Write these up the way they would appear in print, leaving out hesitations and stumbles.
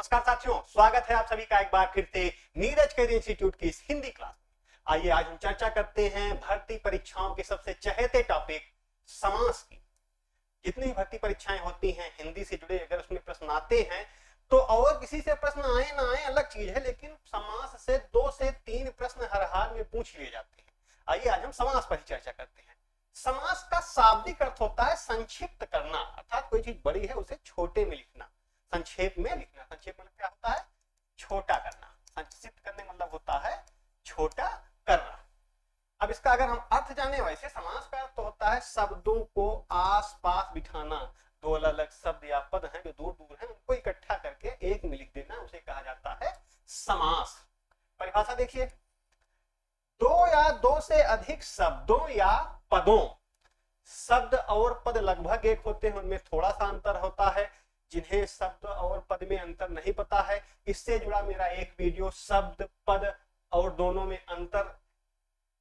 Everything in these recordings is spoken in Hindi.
नमस्कार साथियों, स्वागत है आप सभी का एक बार फिर से नीरज कैरियर इंस्टीट्यूट की इस हिंदी क्लास में। आइए आज हम चर्चा करते हैं भर्ती परीक्षाओं के सबसे चहेते टॉपिक समास की। जितनी भर्ती परीक्षाएं होती हैं हिंदी से जुड़े, अगर उसमें प्रश्न आते हैं तो और किसी से प्रश्न आए ना आए अलग चीज है, लेकिन समास से 2 से 3 प्रश्न हर हाल में पूछ लिए जाते हैं। आइए आज हम समास पर ही चर्चा करते हैं। समास का शाब्दिक अर्थ होता है संक्षिप्त करना, अर्थात कोई चीज बड़ी है उसे छोटे में लिखना, संक्षेप में लिखना। संक्षेप मतलब क्या होता है? छोटा करना। संक्षिप्त करने मतलब होता है छोटा करना। अब इसका अगर हम अर्थ जाने, वैसे समास का अर्थ होता है शब्दों को आस पास बिठाना। दो अलग अलग शब्द या पद हैं जो दूर दूर हैं, उनको इकट्ठा करके एक में लिख देना, उसे कहा जाता है समास। परिभाषा देखिए, दो या दो से अधिक शब्दों या पदों, शब्द और पद लगभग एक होते हैं, उनमें थोड़ा सा अंतर होता है। जिन्हें शब्द और पद में अंतर नहीं पता है, इससे जुड़ा मेरा एक वीडियो शब्द पद और दोनों में अंतर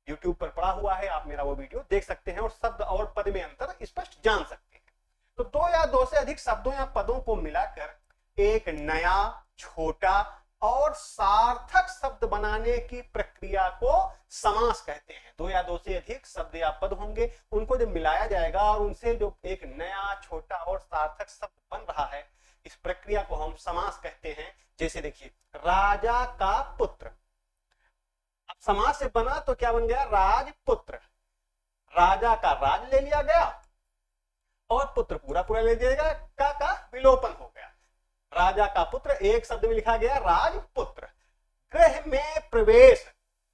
YouTube पर पड़ा हुआ है, आप मेरा वो वीडियो देख सकते हैं और शब्द और पद में अंतर स्पष्ट जान सकते हैं। तो दो या दो से अधिक शब्दों या पदों को मिलाकर एक नया, छोटा और सार्थक शब्द बनाने की प्रक्रिया को समास कहते हैं। दो या दो से अधिक शब्द या पद होंगे, उनको जब मिलाया जाएगा और उनसे जो एक नया, छोटा और सार्थक शब्द बन रहा है, इस प्रक्रिया को हम समास कहते हैं। जैसे देखिए, राजा का पुत्र, अब समास से बना तो क्या बन गया? राजपुत्र। राजा का राज ले लिया गया और पुत्र पूरा पूरा ले लिया गया, का विलोपन हो गया। राजा का पुत्र एक शब्द में लिखा गया राजपुत्र। गृह में प्रवेश,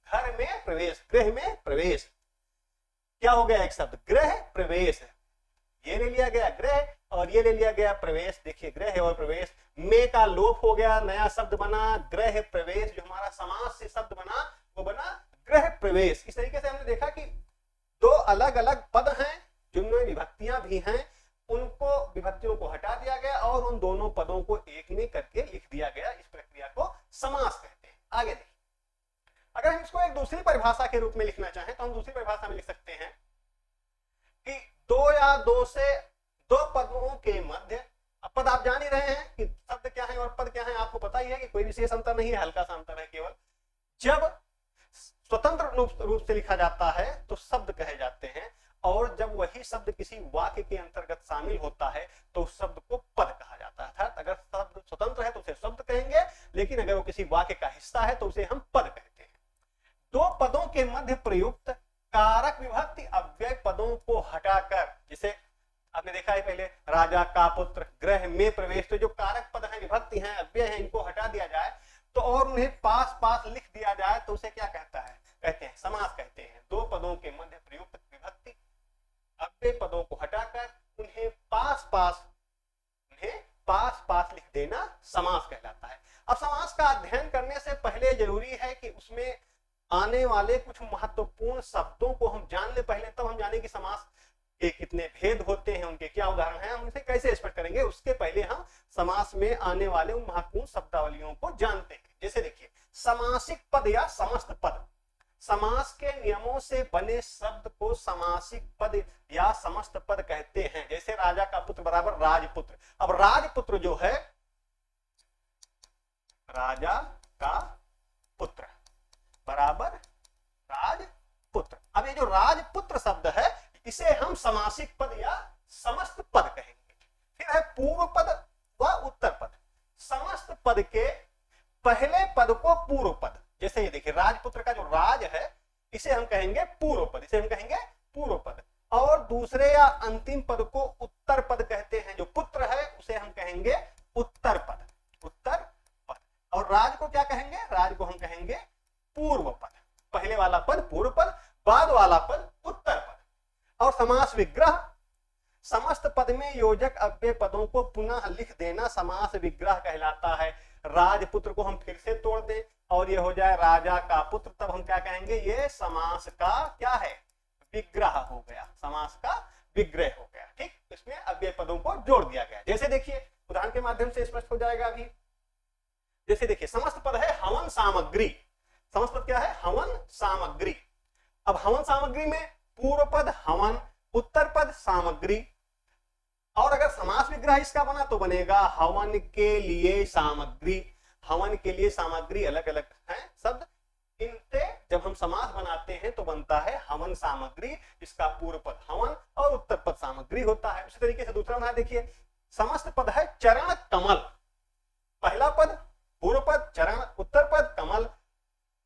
घर में प्रवेश, गृह में प्रवेश, क्या हो गया? एक शब्द गृह प्रवेश। ये ले लिया गया गृह और ये ले लिया गया प्रवेश। देखिए, गृह और प्रवेश में का लोप हो गया, नया शब्द बना गृह प्रवेश। जो हमारा समास से शब्द बना वो बना गृह प्रवेश। इस तरीके से हमने देखा कि दो अलग अलग पद हैं जिनमें विभक्तियां भी हैं, उनको विभक्तियों को हटा दिया गया और उन दोनों पदों को एक में करके लिख दिया गया। इस प्रक्रिया को समास कहते हैं। आगे देखिए, अगर हम इसको एक दूसरी परिभाषा के रूप में लिखना चाहें तो हम दूसरी परिभाषा में लिख सकते हैं कि दो या दो से दो पदों के मध्य, अब पद आप जान ही रहे हैं कि शब्द क्या है और पद क्या है, आपको पता ही है कि कोई विशेष अंतर नहीं है, हल्का सा अंतर है केवल। जब स्वतंत्र रूप से लिखा जाता है तो शब्द कहे जाते हैं, और जब वही शब्द किसी वाक्य के अंतर्गत शामिल होता है तो उस शब्द को पद कहा जाता है। अर्थात अगर शब्द स्वतंत्र है तो उसे शब्द कहेंगे, लेकिन अगर वो किसी वाक्य का हिस्सा है तो उसे हम पद कहते हैं। दो पदों के मध्य प्रयुक्त कारक विभक्ति अव्यय पदों को हटाकर, जैसे आपने देखा है पहले राजा का पुत्र, गृह में प्रवेश, तो जो कारक पद हैं, विभक्ति हैं, अव्यय हैं, इनको हटा दिया जाए तो और उन्हें पास पास लिख दिया जाए तो उसे क्या कहता है? कहते हैं समास कहते हैं। दो पदों के मध्य प्रयुक्त विभक्ति अव्यय पदों को हटाकर उन्हें पास पास लिख देना समास कहलाता है। अब समास का अध्ययन करने से पहले जरूरी है कि उसमें आने वाले कुछ महत्वपूर्ण शब्दों को हम जान ले पहले, तब हम जाने कि समास के कितने भेद होते हैं, उनके क्या उदाहरण हैं, हम उसे कैसे स्पष्ट करेंगे। उसके पहले हम समास में आने वाले उन महत्वपूर्ण शब्दावलियों को जानते हैं। जैसे देखिए, समासिक पद या समस्त पद, समास के नियमों से बने शब्द को समासिक पद या समस्त पद कहते हैं। जैसे राजा का पुत्र बराबर राजपुत्र। अब राजपुत्र जो है, राजा का पुत्र बराबर राजपुत्र। अब ये जो राजपुत्र शब्द है, इसे हम समासिक पद या समस्त पद कहेंगे। फिर है पूर्व पद व उत्तर पद। समस्त पद के पहले पद को पूर्व पद, जैसे ये देखिए, राजपुत्र का जो राज है इसे हम कहेंगे पूर्व पद, इसे हम कहेंगे पूर्व पद। और दूसरे या अंतिम पद को उत्तर पद कहते हैं। जो पुत्र है उसे हम कहेंगे उत्तर पद, उत्तर पद। और राज को क्या कहेंगे? राज को हम कहेंगे पूर्व पद। पहले वाला पद पूर्व पद, बाद वाला पद उत्तर पद। और समास विग्रह, समस्त पद में योजक अव्यय पदों को पुनः लिख देना समास विग्रह कहलाता है। राजपुत्र को हम फिर से तोड़ दें और ये हो जाए राजा का पुत्र, तब हम क्या कहेंगे? ये समास का क्या है? विग्रह हो गया, समास का विग्रह हो गया। ठीक, इसमें अव्यय पदों को जोड़ दिया गया। जैसे देखिए, उदाहरण के माध्यम से स्पष्ट हो जाएगा अभी। जैसे देखिए, समस्त पद है हवन सामग्री। समस्त पद क्या है? हवन सामग्री। अब हवन सामग्री में पूर्व पद हवन, उत्तर पद सामग्री और अगर समास विग्रह इसका बना तो बनेगा हवन के लिए सामग्री। हवन के लिए सामग्री अलग अलग है शब्द, इनसे जब हम समास बनाते हैं तो बनता है हवन सामग्री। इसका पूर्व पद हवन और उत्तर पद सामग्री होता है। उसी तरीके से दूसरा उदाहरण देखिए, समस्त पद है चरण कमल। पहला पद पूर्व पद चरण, उत्तर पद कमल,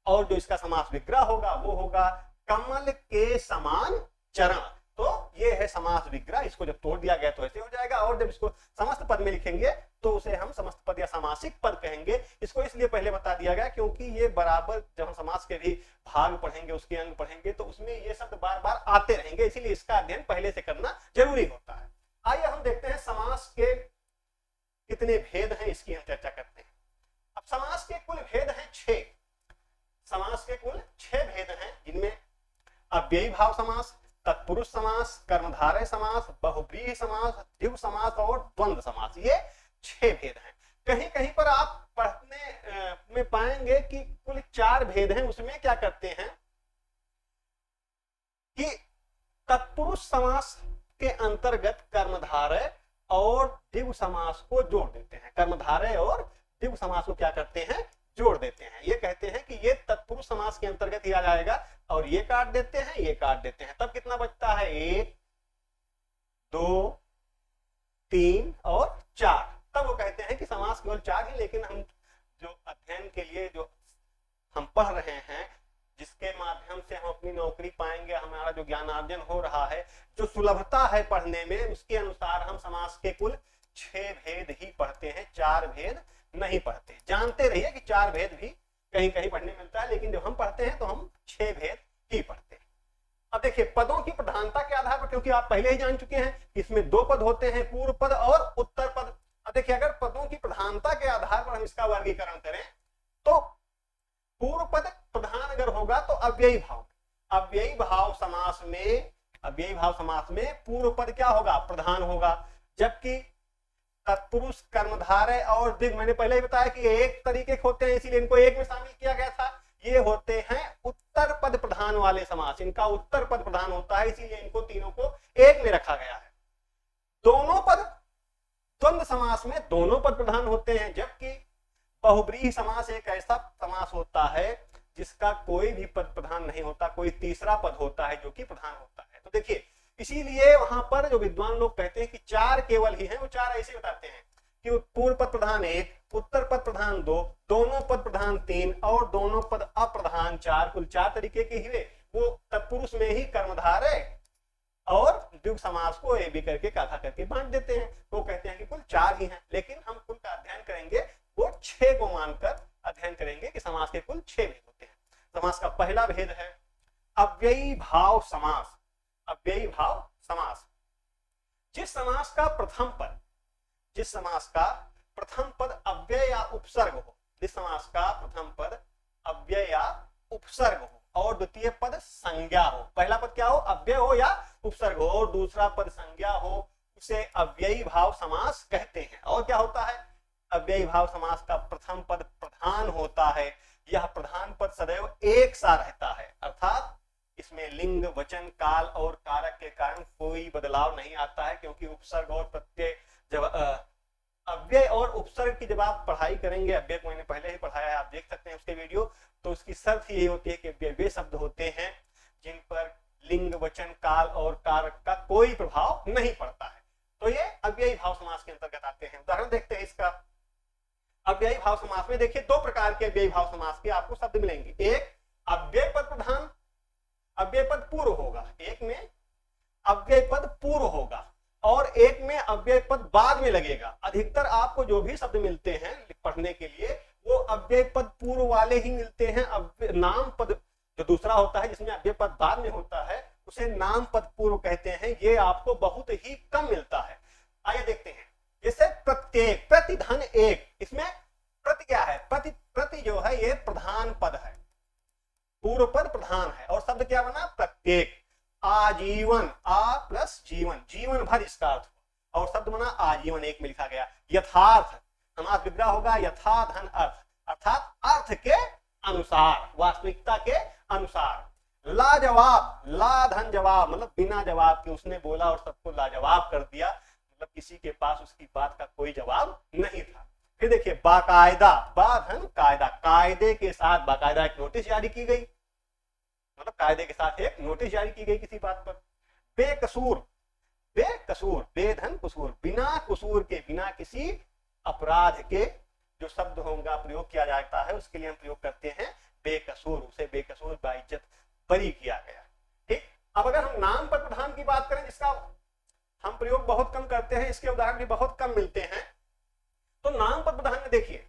और जो इसका समास विग्रह होगा वो होगा कमल के समान चरण। तो ये है समास विग्रह। इसको जब तोड़ दिया गया तो ऐसे हो जाएगा, और जब इसको समस्त पद में लिखेंगे तो उसे हम समस्त पद या समासिक पद कहेंगे। इसको इसलिए पहले बता दिया गया क्योंकि ये बराबर जब हम समास के भी भाग पढ़ेंगे, उसके अंग पढ़ेंगे, तो उसमें ये शब्द बार बार आते रहेंगे, इसीलिए इसका अध्ययन पहले से करना जरूरी होता है। आइए हम देखते हैं समास के कितने भेद हैं, इसकी हम चर्चा करते हैं। अब समास के कुल भेद हैं 6। समास के कुल 6 भेद हैं, जिनमें अव्ययी भाव समास, तत्पुरुष समास, कर्मधारय समास, बहुव्रीहि समास, द्विगु समास और द्वंद्व समास, ये 6 भेद हैं। कहीं कहीं पर आप पढ़ने में पाएंगे कि कुल 4 भेद हैं। उसमें क्या करते हैं कि तत्पुरुष समास के अंतर्गत कर्मधारय और द्विगु समास को जोड़ देते हैं। कर्मधारय और द्विगु समास को क्या करते हैं, जोड़ देते हैं। ये कहते हैं कि ये तत्पुरुष समास के अंतर्गत ही आ जाएगा, और ये काट देते हैं, ये काट देते हैं, तब कितना बचता है 1 2 3 और 4। तब वो कहते हैं कि समास केवल 4 ही। लेकिन हम जो अध्ययन के लिए जो हम पढ़ रहे हैं, जिसके माध्यम से हम अपनी नौकरी पाएंगे, हमारा जो ज्ञानार्जन हो रहा है, जो सुलभता है पढ़ने में, उसके अनुसार हम समास के कुल 6 भेद ही पढ़ते हैं, 4 भेद नहीं पढ़ते। जानते रहिए कि 4 भेद भी कहीं कहीं पढ़ने मिलता है, लेकिन जब हम पढ़ते हैं तो हम 6 भेद ही पढ़ते हैं। अब देखिए पदों की प्रधानता के आधार पर, क्योंकि आप पहले ही जान चुके हैं कि इसमें 2 पद होते हैं, पूर्व पद और उत्तर पद। अब देखिए अगर पदों की प्रधानता के आधार पर हम इसका वर्गीकरण करें तो पूर्व पद प्रधान अगर होगा तो अव्ययी भाव, अव्ययी भाव समास में, अव्ययी भाव समास में पूर्व पद क्या होगा, प्रधान होगा। जबकि तत्पुरुष, कर्मधारय और द्विगु, मैंने पहले ही बताया कि एक तरीके के होते हैं, इसीलिए इनको एक में शामिल किया गया था। ये होते हैं उत्तर पद प्रधान वाले समास, इनका उत्तर पद प्रधान होता है, इसीलिए इनको तीनों को एक में रखा गया है। दोनों पद, द्वंद्व समास में दोनों पद प्रधान होते हैं। जबकि बहुव्रीहि समास एक ऐसा समास होता है जिसका कोई भी पद प्रधान नहीं होता, कोई तीसरा पद होता है जो कि प्रधान होता है। तो देखिए इसीलिए वहां पर जो विद्वान लोग कहते हैं कि 4 केवल ही हैं, वो 4 ऐसे बताते हैं कि पूर्व पद प्रधान 1, उत्तर पद प्रधान 2, दोनों पद प्रधान 3 और दोनों पद अप्रधान 4। कुल 4 तरीके के हुए। वो तत्पुरुष में ही कर्मधारय और द्विगु समास को ए बी करके काखा करके बांट देते हैं। वो कहते हैं कि कुल 4 ही हैं, लेकिन हम कुल का अध्ययन करेंगे वो 6 को मानकर अध्ययन करेंगे कि समास के कुल 6 भेद होते हैं। समास का पहला भेद है अव्ययी भाव समास। अव्ययी भाव समास, जिस समास का प्रथम पद, जिस समास का प्रथम पद अव्यय या उपसर्ग हो, जिस समास का प्रथम पद अव्यय या उपसर्ग हो और द्वितीय पद संज्ञा हो। पहला पद क्या हो, अव्यय हो या उपसर्ग हो, और दूसरा पद संज्ञा हो, उसे अव्ययी भाव समास कहते हैं। और क्या होता है, अव्ययी भाव समास का प्रथम पद प्रधान होता है। यह प्रधान पद सदैव एक सा रहता है, अर्थात इसमें लिंग, वचन, काल और कारक के कारण कोई बदलाव नहीं आता है, क्योंकि उपसर्ग और प्रत्यय, जब अव्यय और उपसर्ग की जब आप पढ़ाई करेंगे, अव्यय को मैंने पहले ही पढ़ाया है, आप देख सकते हैं उसके वीडियो, तो उसकी शर्त यही होती है कि अव्यय वे शब्द होते हैं जिन पर लिंग, वचन, काल और कारक का कोई प्रभाव नहीं पड़ता है। तो ये अव्ययी भाव समास के अंतर्गत आते हैं। उदाहरण देखते हैं इसका। अव्ययी भाव समास में देखिए 2 प्रकार के अव्ययी भाव समास के आपको शब्द मिलेंगे। एक अव्यय पद प्रधान, अव्यय पद पूर्व होगा, एक में अव्यय पद पूर्व होगा और एक में अव्यय पद बाद में लगेगा। अधिकतर आपको जो भी शब्द मिलते हैं पढ़ने के लिए वो अव्यय पद पूर्व वाले ही मिलते हैं। नाम पद जो दूसरा होता है जिसमें अव्यय पद बाद में होता है उसे नाम पद पूर्व कहते हैं। ये आपको बहुत ही कम मिलता है। आइए देखते हैं, जैसे प्रत्येक, प्रतिधन एक, इसमें प्रति क्या है, प्रति जो है ये प्रधान पद है, पूर्व पद प्रधान है और शब्द क्या बना, प्रत्येक। आजीवन, आ प्लस जीवन, जीवन भर इसका अर्थ और शब्द बना आजीवन, एक में लिखा गया। यथार्थ, समास विग्रह होगा यथा धन अर्थ, अर्थात अर्थ के अनुसार, वास्तविकता के अनुसार। लाजवाब, ला धन जवाब, मतलब बिना जवाब के उसने बोला और सबको लाजवाब कर दिया, मतलब किसी के पास उसकी बात का कोई जवाब नहीं था। फिर देखिए बाकायदा, बाधन कायदा, कायदे के साथ बाकायदा एक नोटिस जारी की गई, मतलब कायदे के साथ एक नोटिस जारी की गई किसी बात पर। बेकसूर, बेकसूर, बेधन कसूर, बिना कसूर के, बिना किसी अपराध के जो शब्द होगा प्रयोग किया जाता है उसके लिए हम प्रयोग करते हैं बेकसूर, उसे बेकसूर बाइज्जत बरी किया गया। ठीक, अब अगर हम नाम पद प्रधान की बात करें जिसका हम प्रयोग बहुत कम करते हैं, इसके उदाहरण भी बहुत कम मिलते हैं, तो नाम पद प्रधान में देखिए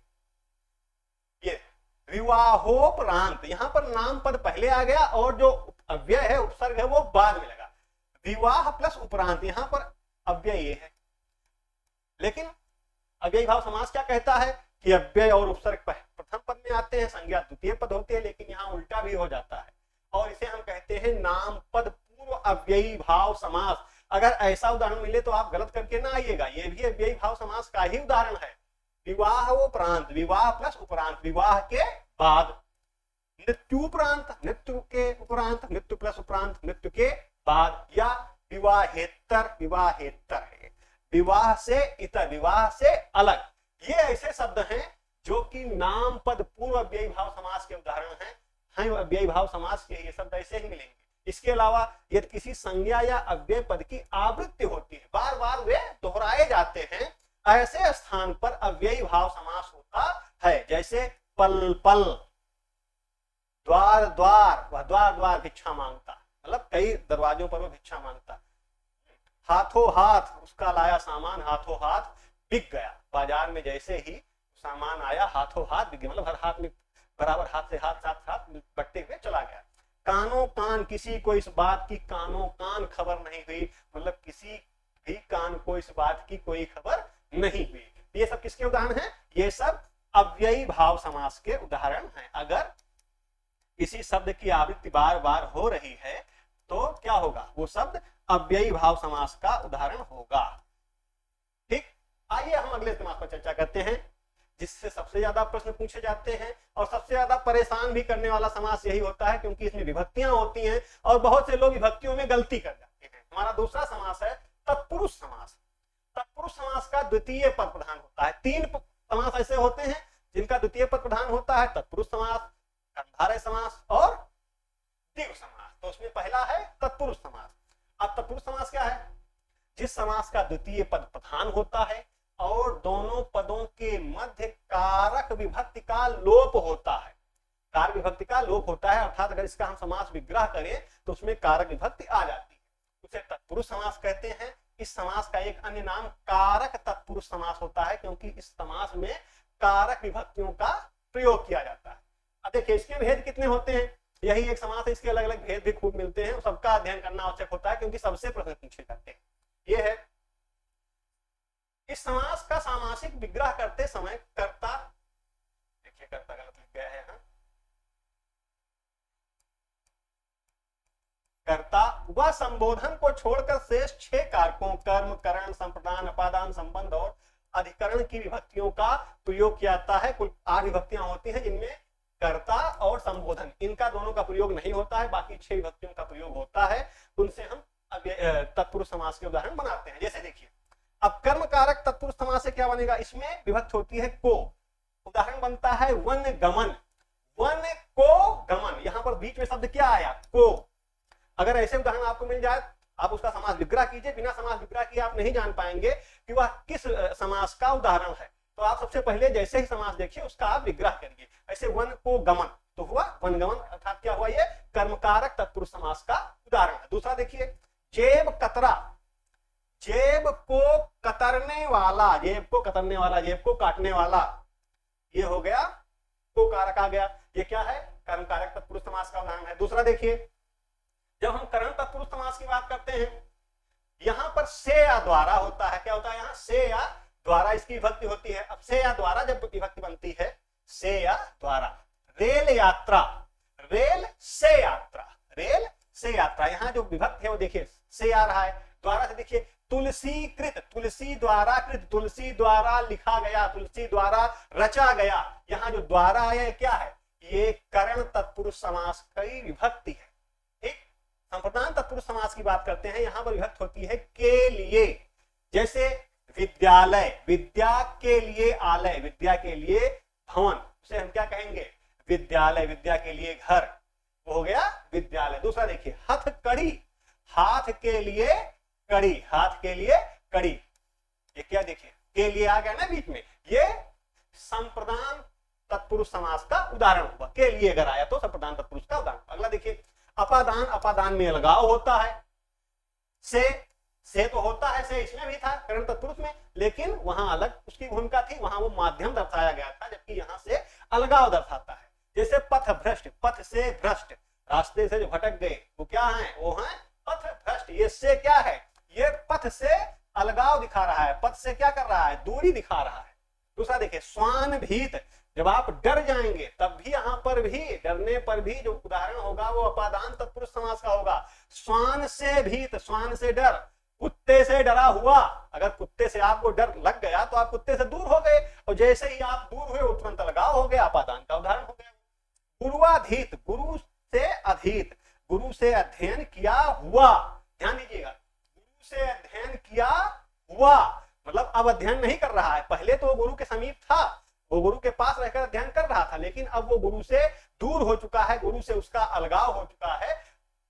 ये विवाहोपरांत, यहां पर नाम पद पहले आ गया और जो अव्यय है उपसर्ग है वो बाद में लगा। विवाह प्लस उपरांत, यहां पर अव्यय ये है, लेकिन अव्ययी भाव समास क्या कहता है कि अव्यय और उपसर्ग प्रथम पद में आते हैं, संज्ञा द्वितीय पद होती है, लेकिन यहाँ उल्टा भी हो जाता है और इसे हम कहते हैं नाम पद पूर्व अव्ययी भाव समास। अगर ऐसा उदाहरण मिले तो आप गलत करके ना आइएगा, ये भी अव्ययी भाव समास का ही उदाहरण है। विवाह उपरांत, विवाह प्लस उपरांत, विवाह के बाद, मृत्युपरांत, मृत्यु के उपरांत, मृत्यु प्लस उपरांत, मृत्यु के बाद, या विवाहेतर, विवाहेतर है विवाह से इतर, विवाह से अलग। ये ऐसे शब्द हैं जो कि नाम पद पूर्व अव्ययी भाव समास के उदाहरण हैं, अव्ययी भाव समास के ये शब्द ऐसे ही मिलेंगे। इसके अलावा यदि किसी संज्ञा या अव्यय पद की आवृत्ति होती है, बार बार वे दोहराए जाते हैं, ऐसे स्थान पर अव्ययी भाव समास होता है। जैसे पल पल, द्वार द्वार, वह द्वार द्वार भिक्षा मांगता, मतलब कई दरवाजों पर वो भिक्षा मांगता। हाथों हाथ, उसका लाया सामान हाथों हाथ बिक गया, बाजार में जैसे ही सामान आया हाथों हाथ बिक गया, मतलब हर हाथ में बराबर, हाथ से हाथ साथ साथ बटते हुए चला गया। कानों कान, किसी को इस बात की कानों कान खबर नहीं हुई, मतलब किसी भी कान को इस बात की कोई खबर नहीं हुई। ये सब किसके उदाहरण हैं? ये सब अव्ययी भाव समास के उदाहरण हैं। अगर किसी शब्द की आवृत्ति बार बार हो रही है तो क्या होगा, वो शब्द अव्ययी भाव समास का उदाहरण होगा। ठीक, आइए हम अगले समास पर चर्चा करते हैं जिससे सबसे ज्यादा प्रश्न पूछे जाते हैं और सबसे ज्यादा परेशान भी करने वाला समास यही होता है, क्योंकि इसमें विभक्तियां होती हैं और बहुत से लोग विभक्तियों में गलती कर जाते हैं। हमारा दूसरा समास है तत्पुरुष समास। तत्पुरुष समास का द्वितीय पद प्रधान होता है। तीन समास ऐसे होते हैं जिनका द्वितीय पद प्रधान होता है, तत्पुरुष समास, कर्मधारय समास और द्विगु समास। तो उसमें पहला है तत्पुरुष समास। अब तत्पुरुष समास क्या है? जिस समास का द्वितीय पद प्रधान होता है और दोनों पदों के मध्य कारक विभक्ति का लोप होता है। कारक विभक्ति का लोप होता है, अर्थात अगर इसका हम समास विग्रह करें तो उसमें कारक विभक्ति आ जाती है, उसे तत्पुरुष समास कहते हैं। इस समास का एक अन्य नाम कारक तत्पुरुष समास होता है, क्योंकि इस समास में कारक विभक्तियों का प्रयोग किया जाता है। अब देखिए इसके भेद कितने होते हैं, यही एक समास है, इसके अलग अलग भेद भी खूब मिलते हैं, सबका अध्ययन करना आवश्यक होता है क्योंकि सबसे प्रश्न पूछे जाते हैं। ये है इस समास का सामासिक विग्रह करते समय कर्ता, देखिए कर्ता गलत लिख गया है, कर्ता व संबोधन को छोड़कर शेष 6 कारकों कर्म, करण, संप्रदान, अपादान, संबंध और अधिकरण की विभक्तियों का प्रयोग किया जाता है। कुल 8 विभक्तियां होती हैं जिनमें कर्ता और संबोधन, इनका दोनों का प्रयोग नहीं होता है, बाकी 6 विभक्तियों का प्रयोग होता है। उनसे हम तत्पुरुष समास के उदाहरण बनाते हैं। जैसे देखिए अब कर्म कारक तत्पुरुष समास से क्या बनेगा, इसमें विभक्ति होती है को, उदाहरण बनता है वन गमन, वन को गमन, यहां पर बीच में शब्द क्या आया, को। अगर ऐसे उदाहरण आपको मिल जाए आप उसका समास विग्रह कीजिए, बिना समास विग्रह किए आप नहीं जान पाएंगे कि वह किस समास का उदाहरण है। तो आप सबसे पहले जैसे ही समास देखिए उसका आप विग्रह करिए। ऐसे वन को गमन तो हुआ वनगमन, अर्थात क्या हुआ, ये कर्मकारक तत्पुरुष समास का उदाहरण है। दूसरा देखिए जेब कतरा, जेब को कतरने वाला, जेब को कतरने वाला, जेब को काटने वाला, ये हो गया को कारक आ गया। ये क्या है, कर्मकारक तत्पुरुष समास का उदाहरण है। दूसरा देखिए जब हम करण तत्पुरुष समास की बात करते हैं यहां पर से या द्वारा होता है, क्या होता है, यहां से या द्वारा इसकी विभक्ति होती है। अब से या द्वारा जब विभक्ति बनती है, से या द्वारा, रेल यात्रा, रेल से यात्रा, रेल से यात्रा, यहां जो विभक्ति है वो देखिए से आ रहा है। द्वारा से देखिए तुलसी कृत, तुलसी द्वारा कृत, तुलसी द्वारा लिखा गया, तुलसी द्वारा रचा गया, यहाँ जो द्वारा है क्या है, ये करण तत्पुरुष समास की विभक्ति है। ठीक, संप्रदान तत्पुरुष समास की बात करते हैं, यहां पर विभक्ति होती है के लिए। जैसे विद्यालय, विद्या के लिए आलय, विद्या के लिए भवन, उसे हम क्या कहेंगे? विद्यालय। विद्या के लिए घर, वो हो गया विद्यालय। दूसरा देखिए हथकड़ी, हाथ के लिए कड़ी, हाथ के लिए कड़ी, ये क्या देखिए के लिए आ गया ना बीच में, ये संप्रदान तत्पुरुष समास का उदाहरण होगा। के लिए अगर आया तो संप्रदान तत्पुरुष का उदाहरण। अगला देखिए अपादान, अपादान में अलगाव होता है। से तो होता है, से इसमें भी था करण तत्पुरुष में, लेकिन वहां अलग उसकी भूमिका थी, वहां वो माध्यम दर्शाया गया था, जबकि यहां से अलगाव दर्शाता है। जैसे पथ भ्रष्ट, पथ से भ्रष्ट, रास्ते से जो भटक गए वो क्या है? वो है पथ भ्रष्ट। ये से क्या है? ये पथ से अलगाव दिखा रहा है, पथ से क्या कर रहा है? दूरी दिखा रहा है। दूसरा देखिए स्वान भीत, जब आप डर जाएंगे तब भी यहां पर भी डरने पर भी जो उदाहरण होगा वो अपादान तत्पुरुष समास का होगा। स्वान से भीत, स्वान से डर, कुत्ते से डरा हुआ, अगर कुत्ते से आपको डर लग गया तो आप कुत्ते से दूर हो गए, और जैसे ही आप दूर हुए तुरंत अलगाव हो गया, अपादान का उदाहरण हो गया। गुरुवाधीत, गुरु से अधीत, गुरु से अध्ययन किया हुआ, ध्यान दीजिएगा, गुरु से अध्ययन किया हुआ मतलब अब अध्ययन नहीं कर रहा है, पहले तो वो गुरु के समीप था, वो गुरु के पास रहकर अध्ययन कर रहा था, लेकिन अब वो गुरु से दूर हो चुका है, गुरु से उसका अलगाव हो चुका है,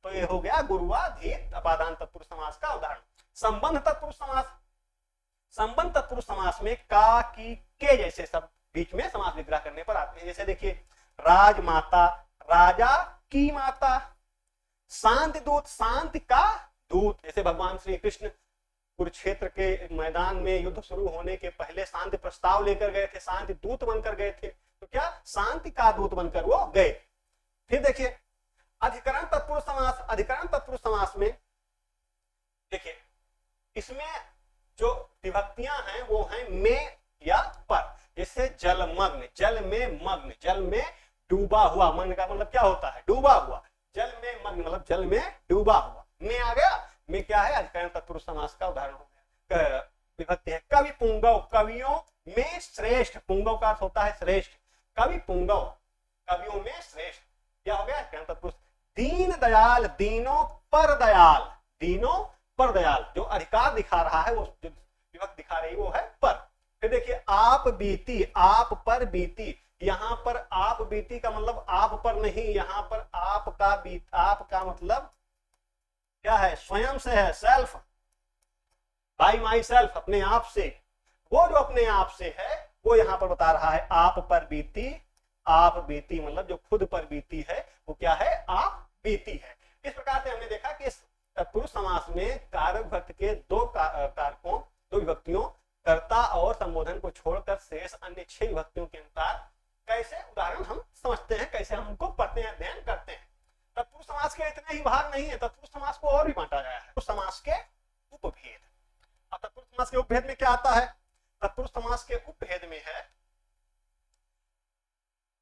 तो ये हो गया गुरुवाधीत अपादान तत्पुरुष समास का उदाहरण। संबंध तत्पुरुष समास, संबंध तत्पुरुष समास में का, की, के जैसे सब बीच में समास विग्रह करने पर आते हैं। जैसे देखिए राजमाता, राजा की माता, शांति दूत, शांति का दूत, जैसे भगवान श्री कृष्ण कुरुक्षेत्र के मैदान में युद्ध शुरू होने के पहले शांति प्रस्ताव लेकर गए थे, शांति दूत बनकर गए थे, तो क्या शांति का दूत बनकर वो गए। फिर देखिए अधिकरण तत्पुरुष समास, अधिकरण तत्पुरुष समास में देखिए इसमें जो विभक्तियां हैं वो हैं में या पर। जैसे जलमग्न, जल में मग्न, जल में डूबा हुआ, मग्न का मतलब क्या होता है? डूबा हुआ, जल में मग्न मतलब जल में डूबा हुआ, में आ गया, में क्या है? अधिकरण तत्पुरुष समास का उदाहरण हो गया। विभक्ति है कवि पुंगव, कवियों में श्रेष्ठ, पुंगव का अर्थ होता है श्रेष्ठ, कवि पुंगव, कवियों में श्रेष्ठ, क्या हो गया? अधिकरण तत्पुरुष। दीन दयाल, दीनों पर दयाल, दीनों पर दयाल, जो अधिकार दिखा रहा है वो जो विभक्ति दिखा रही वो है पर। फिर देखिए आप बीती, आप पर बीती, यहां पर आप बीती का मतलब आप पर नहीं, यहां पर आपका बीत, आपका मतलब क्या है? स्वयं से है, सेल्फ, बाय माई सेल्फ, अपने आप से, वो जो अपने आप से है वो यहां पर बता रहा है आप पर बीती, आप बीती मतलब जो खुद पर बीती है वो क्या है? आप बीती है। इस प्रकार से हमने देखा कि तत्पुरुष समास में कारक विभक्ति के दो कारकों, दो विभक्तियों कर्ता और संबोधन को छोड़कर शेष अन्य 6 विभक्तियों के अनुसार कैसे उदाहरण हम समझते हैं, कैसे हम उनको पढ़ते हैं, अध्ययन करते हैं। तत्पुरुष समास के इतने ही भाग नहीं है, तत्पुरुष समास को और भी बांटा गया है। समास के उपभेद, अब तत्पुरुष समास के उपभेद में क्या आता है? तत्पुरुष समास के उपभेद में है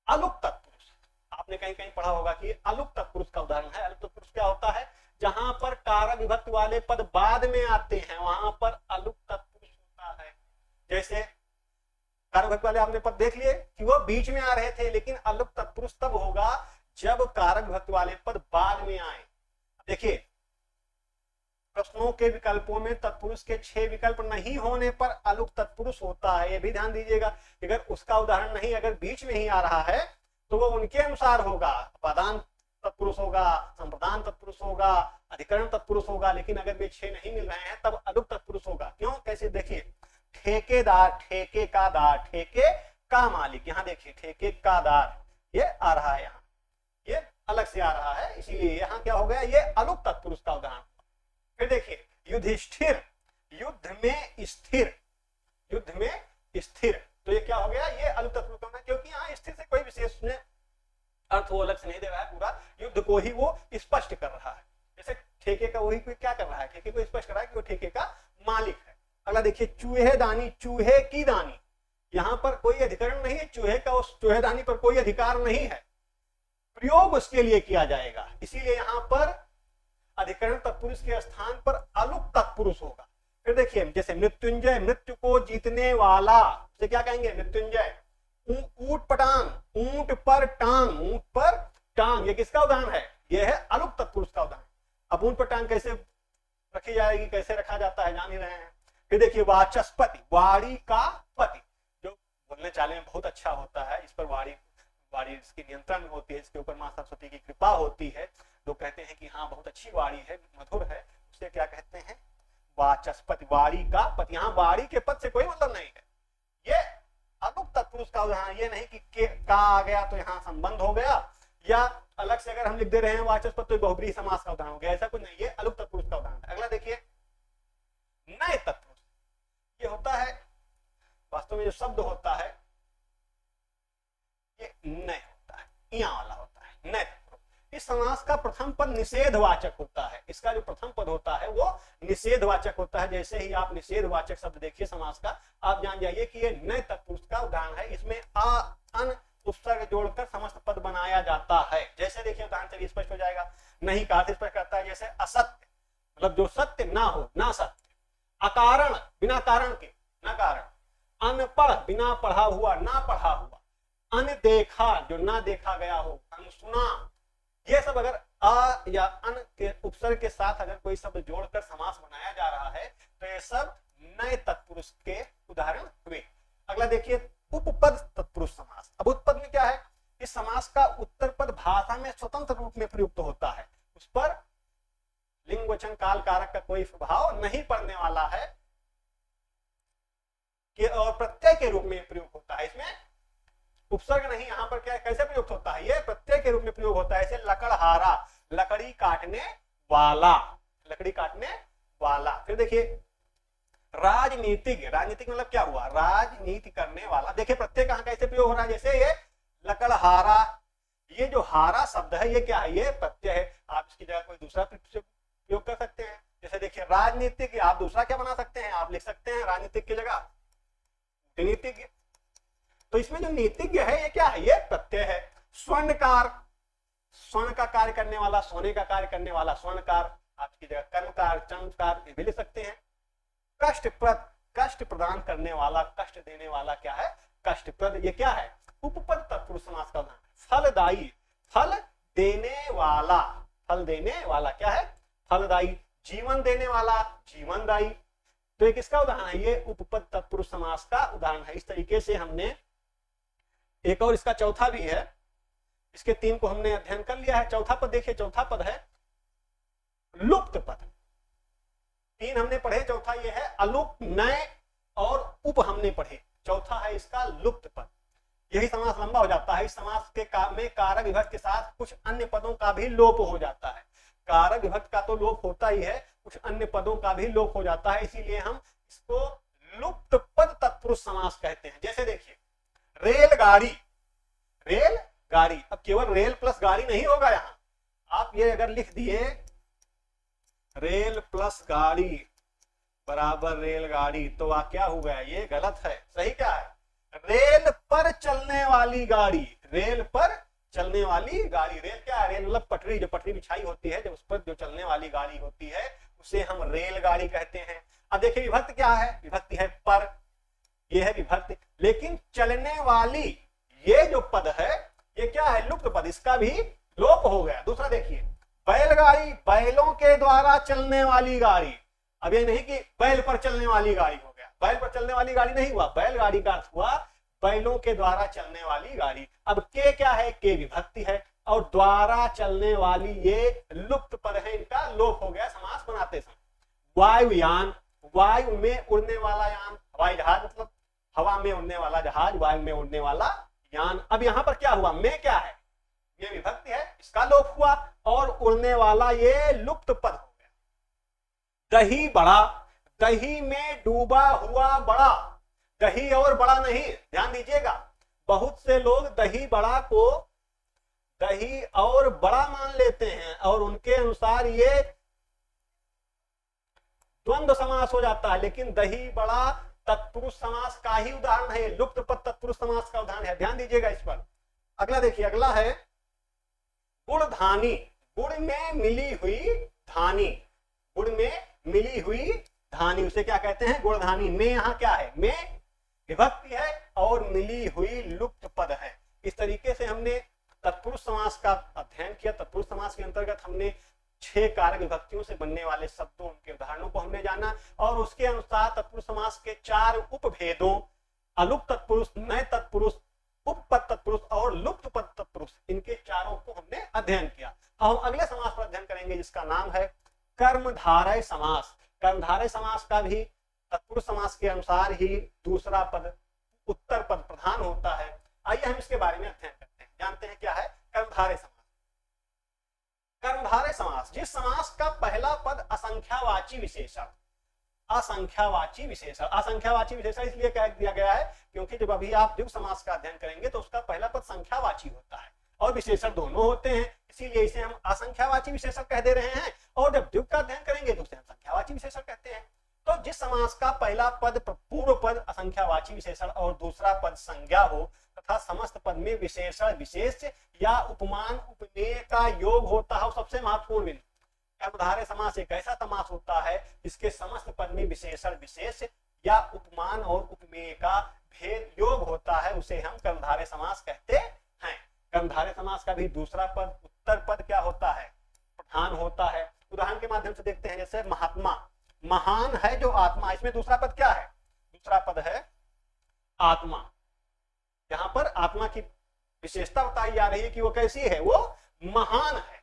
अलुक तत्पुरुष। आपने कहीं कहीं पढ़ा होगा कि अलुक तत्पुरुष का उदाहरण है। अलुक तत्पुरुष क्या होता है? जहां पर कारक विभक्ति वाले पद बाद में आते हैं वहां पर अलुक तत्पुरुष होता है। जैसे कारक विभक्ति वाले आपने पद देख लिए कि वो बीच में आ रहे थे, लेकिन अलुक तत्पुरुष तब होगा जब कारक विभक्ति वाले पद बाद में आए। देखिए प्रश्नों के विकल्पों में तत्पुरुष के 6 विकल्प नहीं होने पर अलुक तत्पुरुष होता है, ये भी ध्यान दीजिएगा। अगर उसका उदाहरण नहीं, अगर बीच में ही आ रहा है तो वो उनके अनुसार होगा, अपादान तत्पुरुष होगा, संप्रदान तत्पुरुष होगा, अधिकरण तत्पुरुष होगा। लेकिन अगर वे 6 नहीं मिल रहे हैं तब अलुक तत्पुरुष होगा। क्यों? कैसे? देखिए ठेकेदार, ठेके का दार, ठेके का मालिक, यहाँ देखिए ठेके का दार ये आ रहा है, यहाँ ये अलग से आ रहा है, इसीलिए यहाँ क्या हो गया? ये अलुक तत्पुरुष का उदाहरण। फिर देखिए युधिष्ठिर, युद्ध में स्थिर, युद्ध में स्थिर, तो ये क्या हो गया? ये अलुक तत्पुरुष होना, क्योंकि यहाँ स्थिर से कोई विशेष अर्थ वो अलग से नहीं दे रहा है, पूरा युद्ध को ही वो स्पष्ट कर रहा है। जैसे ठेके का वही कोई क्या कर रहा है? ठेके को स्पष्ट कर रहा है कि वो ठेके का मालिक है। अगला देखिए चूहे दानी, चूहे की दानी, यहाँ पर कोई अधिकरण नहीं है, चूहे का उस चूहेदानी पर कोई अधिकार नहीं है, प्रयोग उसके लिए किया जाएगा, इसीलिए यहाँ पर अधिकरण तत्पुरुष के स्थान पर अलुक तत्पुरुष होगा। फिर देखिए जैसे मृत्युंजय, मृत्यु को जीतने वाला, उसे क्या कहेंगे? मृत्युंजय। ऊंट पटांग, ऊंट पर टांग, ऊंट पर टांग, ये किसका उदाहरण है? ये है अलुक तत्पुरुष का उदाहरण। अब ऊंट पर टांग कैसे रखी जाएगी, कैसे रखा जाता है जान ही रहे हैं। फिर देखिए वाचस्पति, वाणी का पति, जो बोलने चाले में बहुत अच्छा होता है, इस पर वाणी इसके नियंत्रण में होती है, इसके ऊपर माँ सरस्वती की कृपा होती है, लोग कहते हैं कि हाँ बहुत अच्छी वाणी है, मधुर है, उसे क्या कहते हैं, वाचस्पति, वाणी का पति। यहाँ वाणी के पद से कोई मतलब नहीं है, ये अलुक तत्पुरुष का उदाहरण, ये नहीं कि का आ गया तो यहाँ संबंध हो गया, या अलग से अगर हम लिख दे रहे हैं वाचस्पति तो बहुब्रीहि समास का उदाहरण हो गया, ऐसा कुछ नहीं, ये अलुक तत्पुरुष का उदाहरण है। अगला देखिए नए तत्पुरुष, ये होता है वास्तव में जो शब्द होता है ये नए होता है, यहाँ वाला होता है नए तत्पुरुष। इस समास का प्रथम पद निषेधवाचक होता है, इसका जो प्रथम पद होता है वो निषेधवाचक होता है। जैसे ही आप निषेधवाचक शब्द देखिए समास का, आप जान जाइए कि ये नए तत्पुरुष का उदाहरण है, इसमें आ अन उपसर्ग जोड़कर समस्त पद बनाया जाता है। जैसे देखिए उदाहरण से स्पष्ट हो जाएगा, नहीं का अर्थ स्पष्ट करता है, जैसे असत्य मतलब जो सत्य ना हो, ना सत्य, अकारण बिना कारण के, ना कारण, अनपढ़ बिना पढ़ा हुआ, ना पढ़ा हुआ, अनदेखा जो ना देखा गया हो, अनसुना, ये सब अगर अ या अन के उपसर्ग के साथ अगर कोई शब्द जोड़कर समास बनाया जा रहा है तो ये सब नए तत्पुरुष के उदाहरण हुए। अगला देखिए उपपद तत्पुरुष समास। अब उपपद में क्या है, इस समास का उत्तर पद भाषा में स्वतंत्र रूप में प्रयुक्त होता है, उस पर लिंग वचन काल कारक का कोई प्रभाव नहीं पड़ने वाला है कि और प्रत्यय के रूप में प्रयोग होता है, इसमें उपसर्ग नहीं, यहाँ पर क्या कैसे प्रयुक्त होता है, ये प्रत्यय के रूप में प्रयोग होता है। जैसे लकड़हारा, लकड़ी काटने वाला, लकड़ी काटने वाला। फिर देखिए राजनीतिक, राजनीतिक मतलब क्या हुआ, राजनीति करने वाला। देखिए प्रत्यय कहाँ कैसे प्रयोग हो रहा है, जैसे ये लकड़हारा, ये जो हारा शब्द है ये क्या है, ये प्रत्यय है, आप इसकी जगह कोई दूसरा प्रयोग कर सकते हैं। जैसे देखिए राजनीतिक, आप दूसरा क्या बना सकते हैं, आप लिख सकते हैं राजनीतिक की जगह नीतिज्ञ। तो इसमें जो नीतिज्ञ है ये क्या है, ये प्रत्यय है। स्वर्णकार, स्वर्ण का कार्य करने वाला, सोने का कार्य करने वाला स्वर्णकार, आपकी जगह कर्मकार, चमत्कार भी लिख सकते हैं। कष्टप्रद, कष्ट प्रदान करने वाला, कष्ट देने वाला क्या है, कष्टप्रद, ये क्या है, उपपद तत्पुरुष समास का उदाहरण। फलदायी, फल देने वाला, फल देने वाला क्या है, फलदायी। जीवन देने वाला, जीवनदायी। तो एक इसका उदाहरण है, ये उपपद तत्पुरुष समास का उदाहरण है। इस तरीके से हमने एक और इसका चौथा भी है, इसके तीन को हमने अध्ययन कर लिया है। चौथा पद देखिए, चौथा पद है लुप्त पद। तीन हमने पढ़े, चौथा ये है अलुप्त, नए और उप हमने पढ़े, चौथा है इसका लुप्त पद। यही समास लंबा हो जाता है। इस समास के में कारक विभक्त के साथ कुछ अन्य पदों का भी लोप हो जाता है। कारक विभक्त का तो लोप होता ही है, कुछ अन्य पदों का भी लोप हो जाता है, इसीलिए हम इसको लुप्त पद तत्पुरुष समास कहते हैं। जैसे देखिए रेलगाड़ी, रेलगाड़ी, अब केवल रेल प्लस गाड़ी नहीं होगा, यहाँ आप ये अगर लिख दिए रेल प्लस गाड़ी बराबर रेलगाड़ी तो वह क्या हो गया, ये गलत है। सही क्या है, रेल पर चलने वाली गाड़ी, रेल पर चलने वाली गाड़ी। रेल क्या है, रेल मतलब पटरी, जो पटरी बिछाई होती है, जब उस पर जो चलने वाली गाड़ी होती है उसे हम रेलगाड़ी कहते हैं। अब देखिए विभक्ति क्या है, विभक्ति है पर, ये है विभक्ति। लेकिन चलने वाली ये जो पद है ये क्या है, लुप्त पद, इसका भी लोप हो गया। दूसरा देखिए बैलगाड़ी, बैलों के द्वारा चलने वाली गाड़ी। अब ये नहीं कि बैल पर चलने वाली गाड़ी हो गया, बैल पर चलने वाली गाड़ी नहीं हुआ, बैलगाड़ी का अर्थ हुआ बैलों के द्वारा चलने वाली गाड़ी। अब के क्या है, के विभक्ति है, और द्वारा चलने वाली ये लुप्त पद है, इनका लोप हो गया समास बनाते समय। वायुयान, वायु में उड़ने वाला यान, हवाई जहाज मतलब हवा में उड़ने वाला जहाज, वायु में उड़ने वाला यान। अब यहाँ पर क्या हुआ, में क्या है, ये विभक्ति है, इसका लोप हुआ, और उड़ने वाला ये लुप्त पद हो गया। दही बड़ा, दही में डूबा हुआ बड़ा, दही और बड़ा नहीं, ध्यान दीजिएगा, बहुत से लोग दही बड़ा को दही और बड़ा मान लेते हैं और उनके अनुसार ये द्वंद्व समास हो जाता है, लेकिन दही बड़ा तत्पुरुष समास का ही उदाहरण है, लुप्त पद तत्पुरुष समास का उदाहरण है, ध्यान दीजिएगा इस पर। अगला देखिए, अगला है गुड़धानी, गुड़ में मिली हुई धानी, गुड़ में मिली हुई धानी, उसे क्या कहते हैं, गुड़धानी। में यहाँ क्या है, में विभक्ति है और मिली हुई लुप्त पद है। इस तरीके से हमने तत्पुरुष समास का अध्ययन किया। तत्पुरुष समास के अंतर्गत हमने 6 कारक विभक्तियों से बनने वाले शब्दों, उनके उदाहरण उदाहरणों को हमने जाना और उसके अनुसार तत्पुरुष समास के 4 उपभेदों, अलुप्त तत्पुरुष, नए तत्पुरुष, उपपद तत्पुरुष और लुप्त पद तत्पुरुष, इनके चारों को हमने अध्ययन किया। अब हम अगले समास पर अध्ययन करेंगे जिसका नाम है कर्मधारय समास। कर्मधारय समास का भी तत्पुरुष समास के अनुसार ही दूसरा पद उत्तर पद प्रधान होता है। आइए हम इसके बारे में अध्ययन करते हैं, जानते हैं क्या है कर्मधारय समास। कर्मधारय समास, जिस समास का पहला पद असंख्यावाची विशेषण, असंख्यावाची विशेषण, असंख्यावाची विशेषण इसलिए कह दिया गया है क्योंकि जब अभी आप द्विग समास का अध्ययन करेंगे तो उसका पहला पद संख्यावाची होता है और विशेषण दोनों होते हैं, इसीलिए इसे हम असंख्यावाची विशेषण कह दे रहे हैं। और जब द्विग का अध्ययन करेंगे तो उसे हम संख्यावाची विशेषण कहते हैं। तो जिस समास का पहला पद पूर्व पद असंख्यावाची विशेषण और दूसरा पद संज्ञा हो तथा समस्त पद में विशेषण विशेष या उपमान उपमेय का योग होता है, सबसे महत्वपूर्ण बिंदु। कर्मधारय समास एक ऐसा समास होता है जिसके समस्त पद में विशेषण विशेष या उपमान और उपमेय का भेद योग होता है, उसे हम कर्मधारय समास कहते हैं। कर्मधारय समास का भी दूसरा पद उत्तर पद क्या होता है, प्रधान होता है। उदाहरण के माध्यम से देखते हैं, जैसे महात्मा, महान है जो आत्मा, इसमें दूसरा पद क्या है, दूसरा पद है आत्मा। यहां पर आत्मा की विशेषता बताई जा रही है कि वो कैसी है, वो महान है।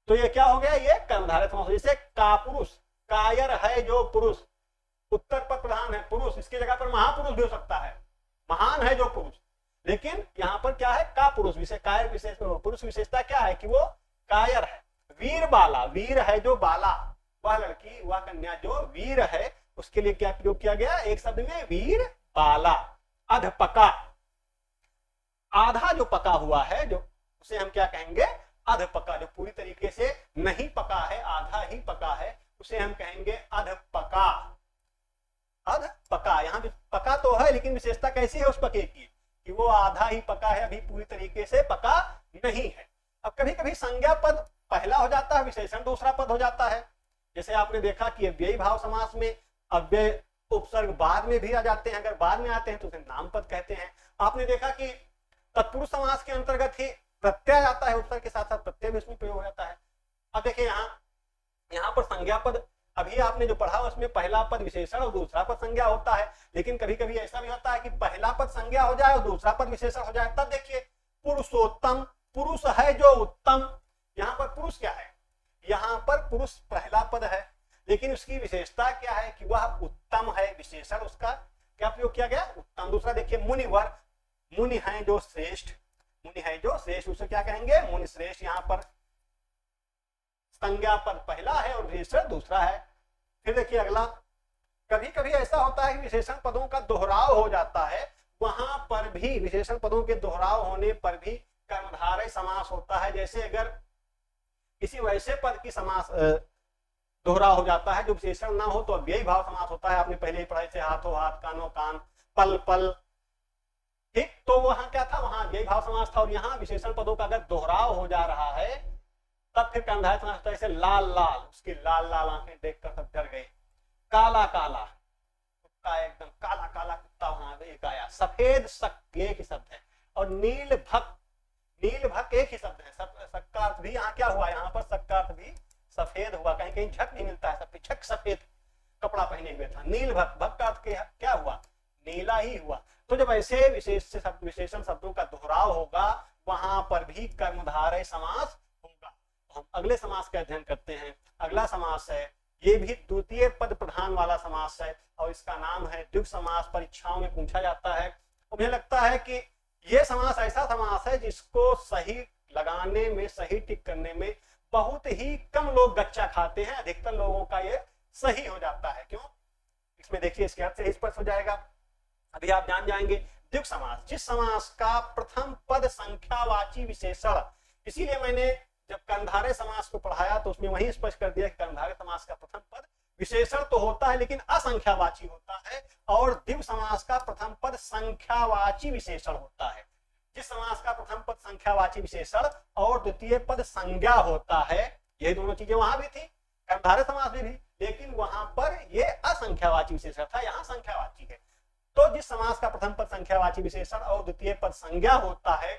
तो ये क्या हो गया, ये कर्मधारय समास। जैसे कापुरुष, कायर है जो पुरुष, उत्तर पद प्रधान है पुरुष, इसकी जगह पर महापुरुष भी हो सकता है, महान है जो पुरुष, लेकिन यहाँ पर क्या है कापुरुष विशेष, कायर विशेष, पुरुष विशेषता क्या है कि वो कायर है। वीर बाला, वीर है जो बाला, वह लड़की वह कन्या जो वीर है, उसके लिए क्या प्रयोग किया गया, एक शब्द में वीर बाला। अधपका, आधा जो पका हुआ है जो, उसे हम क्या कहेंगे, अधपका। जो पूरी तरीके से नहीं पका है, आधा ही पका है, उसे हम कहेंगे अधपका। अधपका, यहाँ भी पका तो है लेकिन विशेषता कैसी है उस पके की कि वो आधा ही पका है, अभी पूरी तरीके से पका नहीं है। अब कभी कभी संज्ञा पद पहला हो जाता है, विशेषण दूसरा पद हो जाता है। जैसे आपने देखा कि अव्ययी भाव समास में अव्यय उपसर्ग बाद में भी आ जाते हैं, अगर बाद में आते हैं तो उसे नाम पद कहते हैं। आपने देखा कि तत्पुरुष समास के अंतर्गत ही प्रत्यय आता है, उपसर्ग के साथ साथ प्रत्यय भी इसमें प्रयोग हो जाता है। अब देखिए यहाँ पर संज्ञा पद अभी आपने जो पढ़ा उसमें पहला पद विशेषण और दूसरा पद संज्ञा होता है, लेकिन कभी कभी ऐसा भी होता है कि पहला पद संज्ञा हो जाए और दूसरा पद विशेषण हो जाए। तब देखिए पुरुषोत्तम, पुरुष है जो उत्तम, यहाँ पर पुरुष क्या है, यहाँ पर पुरुष पहला पद है लेकिन उसकी विशेषता क्या है कि वह उत्तम है, विशेषण उसका क्या प्रयोग किया गया, उत्तम। दूसरा देखिए मुनिवर, मुनि है जो श्रेष्ठ, मुनि है जो श्रेष्ठ, उसे क्या कहेंगे, मुनि श्रेष्ठ। यहाँ पर संज्ञा पद पहला है और विशेषण दूसरा है। फिर देखिए अगला, कभी कभी ऐसा होता है कि विशेषण पदों का दोहराव हो जाता है, वहां पर भी विशेषण पदों के दोहराव होने पर भी कर्मधारय समास होता है। जैसे अगर किसी वैसे पद की समास दोहराव हो जाता है जो विशेषण ना हो तो अव्ययी भाव समास होता है। आपने पहले ही पढ़ा, जैसे हाथों हाथ, कानों कान, पल पल, ठीक। तो वहां क्या था, वहां अव्ययी भाव समास था। और यहाँ विशेषण पदों का अगर दोहराव हो जा रहा है तब फिर कर्मधारय समास होता है। जैसे लाल लाल, उसकी लाल लाल आंखें देखकर सब डर गए। काला काला, कुत्ता एकदम काला काला कुत्ता वहां एक आया। सफेद शक एक ही शब्द है। और नील भक, नील भक एक ही शब्द है। शक का अर्थ भी यहाँ क्या हुआ, यहाँ पर शक का अर्थ भी सफेद हुआ। कहीं कहीं झक नहीं मिलता है, सब छक सफेद कपड़ा पहने हुए था। नील भक, भक का अर्थ क्या हुआ, नीला ही हुआ। तो जब ऐसे विशेषण शब्दों का दोहराव होगा वहां पर भी कर्मधारय समास होगा। हम अगले समास का अध्ययन करते हैं। अगला समास है, ये भी द्वितीय पद प्रधान वाला समास है और इसका नाम है द्विग समास। परीक्षाओं में पूछा जाता है। मुझे लगता है कि ये समास ऐसा समास है जिसको सही लगाने में, सही टिक करने में बहुत ही कम लोग गच्चा खाते हैं। अधिकतर लोगों का ये सही हो जाता है। क्यों, इसमें देखिए इसके अर्थ से स्पष्ट हो जाएगा। अभी आप जान जाएंगे द्विग समास, जिस समास का प्रथम पद संख्यावाची विशेषण। इसीलिए मैंने जब कर्मधारय समास को पढ़ाया तो उसमें वही स्पष्ट कर दिया कि कर्मधारय समास का प्रथम पद विशेषण तो होता है लेकिन असंख्यावाची होता है, और द्विग समास का प्रथम पद संख्यावाची विशेषण होता है। जिस समास का प्रथम पद संख्यावाची विशेषण और द्वितीय पद संज्ञा होता है, ये दोनों चीजें वहां भी थी कर्मधारय समास में भी, लेकिन वहां पर ये असंख्यावाची विशेषण था, यहाँ संख्यावाची है। तो जिस समास का प्रथम पद संख्यावाची विशेषण और द्वितीय पद संज्ञा होता है